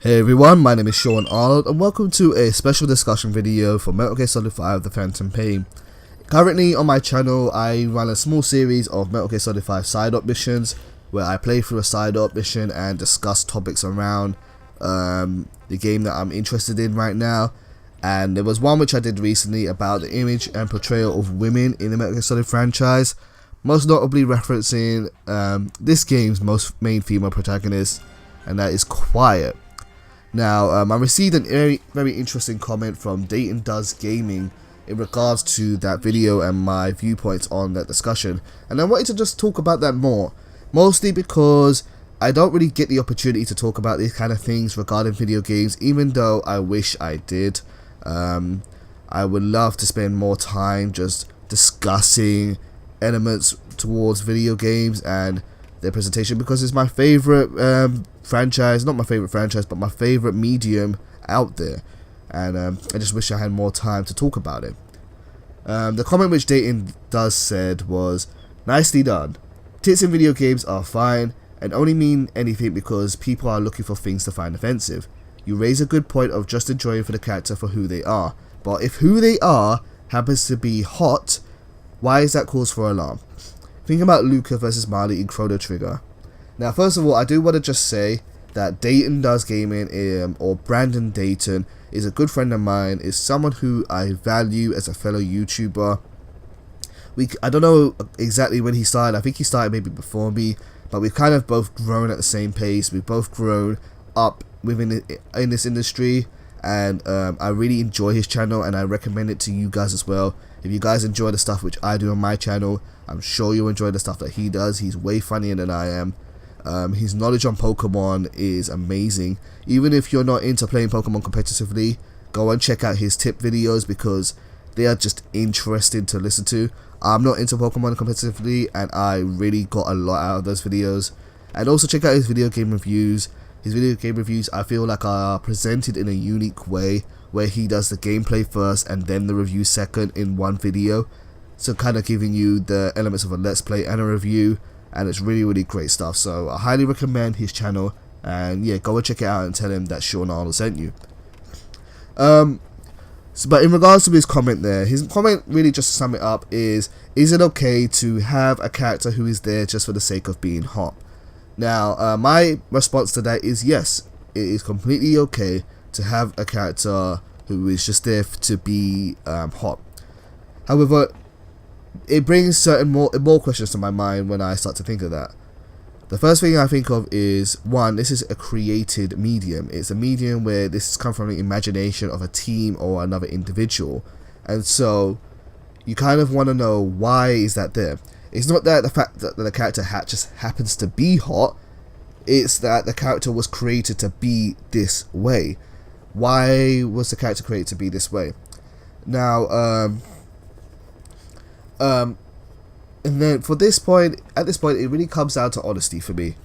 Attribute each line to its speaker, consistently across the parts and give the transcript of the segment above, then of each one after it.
Speaker 1: Hey everyone, my name is Sean Arnold and welcome to a special discussion video for Metal Gear Solid 5 The Phantom Pain. Currently on my channel I run a small series of Metal Gear Solid 5 side-up missions where I play through a side-up mission and discuss topics around the game that I'm interested in right now. And there was one which I did recently about the image and portrayal of women in the Metal Gear Solid franchise, most notably referencing this game's main female protagonist, and that is Quiet. Now, I received a very interesting comment from Dayton Does Gaming in regards to that video and my viewpoints on that discussion, and I wanted to just talk about that more, mostly because I don't really get the opportunity to talk about these kind of things regarding video games, even though I wish I did. I would love to spend more time just discussing elements towards video games and their presentation, because it's my favorite franchise, not my favorite franchise, but my favorite medium out there, and I just wish I had more time to talk about it. The comment which Dayton Does said was, "Nicely done. Tits in video games are fine and only mean anything because people are looking for things to find offensive. You raise a good point of just enjoying for the character for who they are, but if who they are happens to be hot, why is that cause for alarm? Think about Luca versus Marley in Chrono Trigger." Now, first of all, I do want to just say that Dayton Does Gaming, or Brandon Dayton, is a good friend of mine, is someone who I value as a fellow YouTuber. I don't know exactly when he started. I think he started maybe before me, but we've kind of both grown at the same pace. We've both grown up in this industry, and I really enjoy his channel, and I recommend it to you guys as well. If you guys enjoy the stuff which I do on my channel, I'm sure you'll enjoy the stuff that he does. He's way funnier than I am. His knowledge on Pokemon is amazing. Even if you're not into playing Pokemon competitively, go and check out his tip videos because they are just interesting to listen to. I'm not into Pokemon competitively, and I really got a lot out of those videos. And also check out his video game reviews. His video game reviews, I feel like, are presented in a unique way, where he does the gameplay first and then the review second in one video, so kind of giving you the elements of a let's play and a review, and it's really great stuff. So I highly recommend his channel, and yeah, go and check it out and tell him that Sean Arnold sent you. But in regards to his comment there, his comment really, just to sum it up, is it okay to have a character who is there just for the sake of being hot? Now, my response to that is yes, it is completely okay to have a character who is just there to be hot. However, it brings certain more questions to my mind when I start to think of that. The first thing I think of is, one, this is a created medium. It's a medium where this has come from the imagination of a team or another individual, and so you kind of want to know, why is that there? It's not that the fact that the character just happens to be hot, it's that the character was created to be this way. Why was the character created to be this way? Now, and then at this point, it really comes down to honesty for me.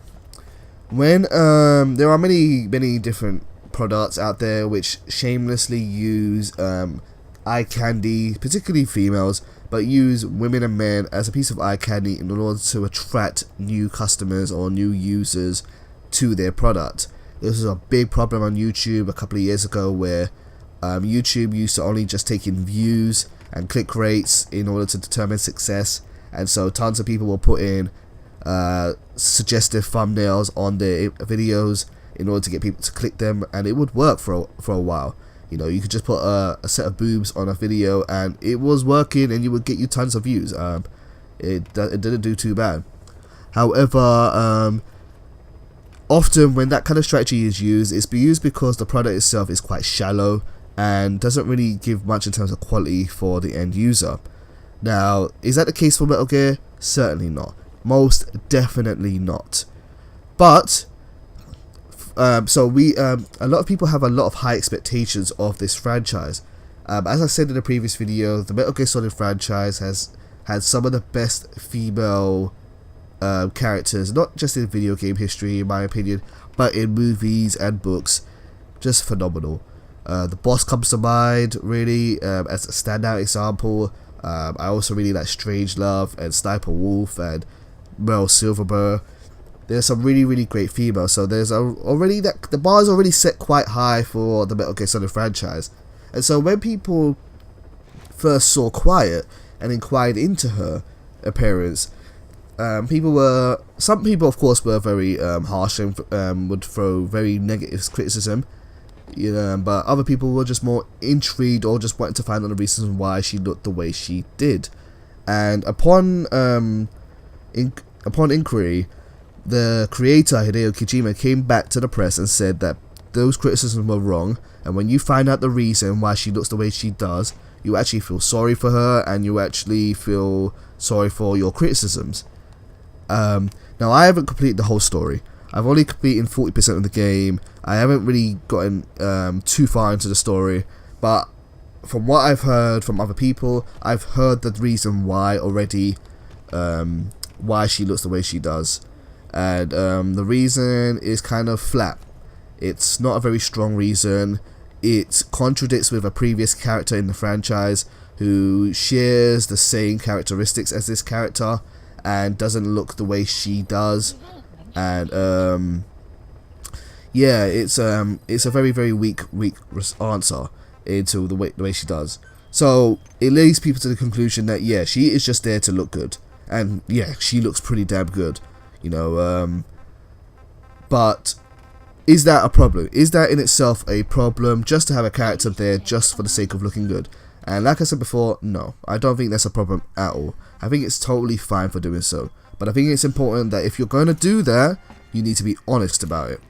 Speaker 1: When there are many different products out there which shamelessly use eye candy, particularly females, but use women and men as a piece of eye candy in order to attract new customers or new users to their product. This was a big problem on YouTube a couple of years ago, where YouTube used to only just take in views and click rates in order to determine success, and so tons of people will put in suggestive thumbnails on their videos in order to get people to click them, and it would work for a while. You know, you could just put a set of boobs on a video and it was working, and you would get you tons of views. It didn't do too bad. However, often when that kind of strategy is used, it's used because the product itself is quite shallow and doesn't really give much in terms of quality for the end user. Now, is that the case for Metal Gear? Certainly not. Most definitely not. But a lot of people have a lot of high expectations of this franchise. As I said in the previous video, the Metal Gear Solid franchise has had some of the best female characters, not just in video game history in my opinion, but in movies and books. Just phenomenal. The Boss comes to mind really as a standout example. I also really like Strangelove and Sniper Wolf and Mel Silverburn. there's some really great females. So there's already that the bar is already set quite high for the Metal Gear Solid franchise. And so when people first saw Quiet and inquired into her appearance, some people of course were very harsh and would throw very negative criticism, but other people were just more intrigued or just wanted to find out the reasons why she looked the way she did. And upon inquiry, the creator Hideo Kojima came back to the press and said that those criticisms were wrong, and when you find out the reason why she looks the way she does, you actually feel sorry for her, and you actually feel sorry for your criticisms. Now, I haven't completed the whole story. I've only completed 40% of the game. I haven't really gotten too far into the story, but from what I've heard from other people, I've heard the reason why already, why she looks the way she does. And the reason is kind of flat. It's not a very strong reason. It contradicts with a previous character in the franchise who shares the same characteristics as this character and doesn't look the way she does. And yeah, it's a very weak answer into the way she does. So it leads people to the conclusion that yeah, she is just there to look good, and yeah, she looks pretty damn good, but is that a problem? Is that in itself a problem, just to have a character there just for the sake of looking good? And like I said before, no, I don't think that's a problem at all. I think it's totally fine for doing so. But I think it's important that if you're going to do that, you need to be honest about it.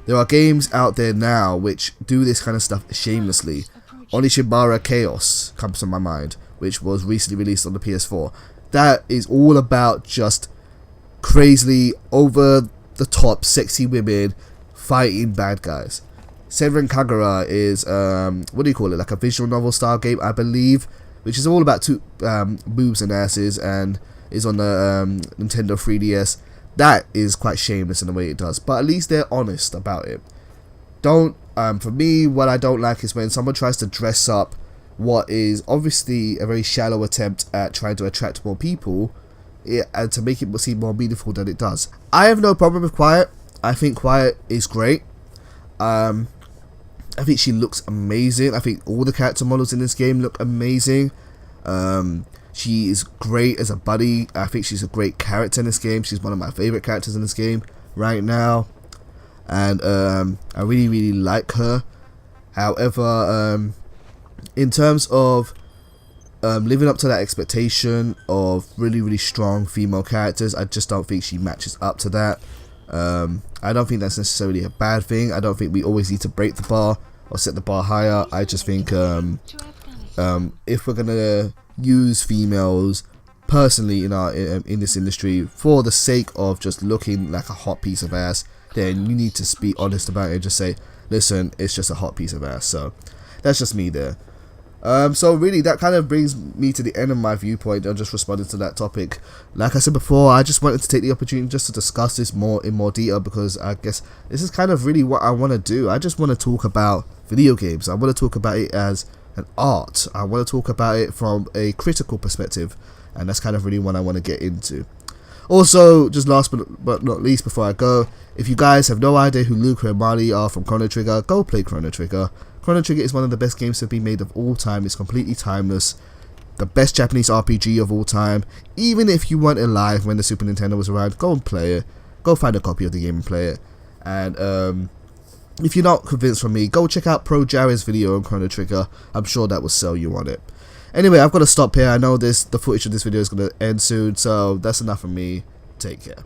Speaker 1: There are games out there now which do this kind of stuff shamelessly. Onishibara Chaos comes to my mind, which was recently released on the PS4. That is all about just crazily over the top sexy women fighting bad guys. Senran Kagura is like a visual novel style game, I believe, which is all about two boobs and asses, and is on the Nintendo 3DS. That is quite shameless in the way it does, but at least they're honest about it. For me, what I don't like is when someone tries to dress up what is obviously a very shallow attempt at trying to attract more people, and to make it seem more meaningful than it does. I have no problem with Quiet. I think Quiet is great. I think she looks amazing. I think all the character models in this game look amazing. She is great as a buddy. I think she's a great character in this game. She's one of my favorite characters in this game right now, and I really like her. However, in terms of living up to that expectation of really strong female characters, I just don't think she matches up to that. I don't think that's necessarily a bad thing. I don't think we always need to break the bar or set the bar higher. I just think if we're gonna use females personally in this industry for the sake of just looking like a hot piece of ass, then you need to be honest about it and just say, listen, it's just a hot piece of ass. So that's just me there. So really, that kind of brings me to the end of my viewpoint on just responding to that topic. Like I said before, I just wanted to take the opportunity just to discuss this in more detail, because I guess this is kind of really what I want to do. I just want to talk about video games. I want to talk about it as an art. I want to talk about it from a critical perspective, and that's kind of really what I want to get into. Also, just last but not least before I go, if you guys have no idea who Luca and Marley are from Chrono Trigger, go play Chrono Trigger. Chrono Trigger is one of the best games to be made of all time. It's completely timeless. The best Japanese RPG of all time. Even if you weren't alive when the Super Nintendo was around, go and play it. Go find a copy of the game and play it. And if you're not convinced from me, go check out Pro Jared's video on Chrono Trigger. I'm sure that will sell you on it. Anyway, I've got to stop here. I know the footage of this video is going to end soon, so that's enough from me. Take care.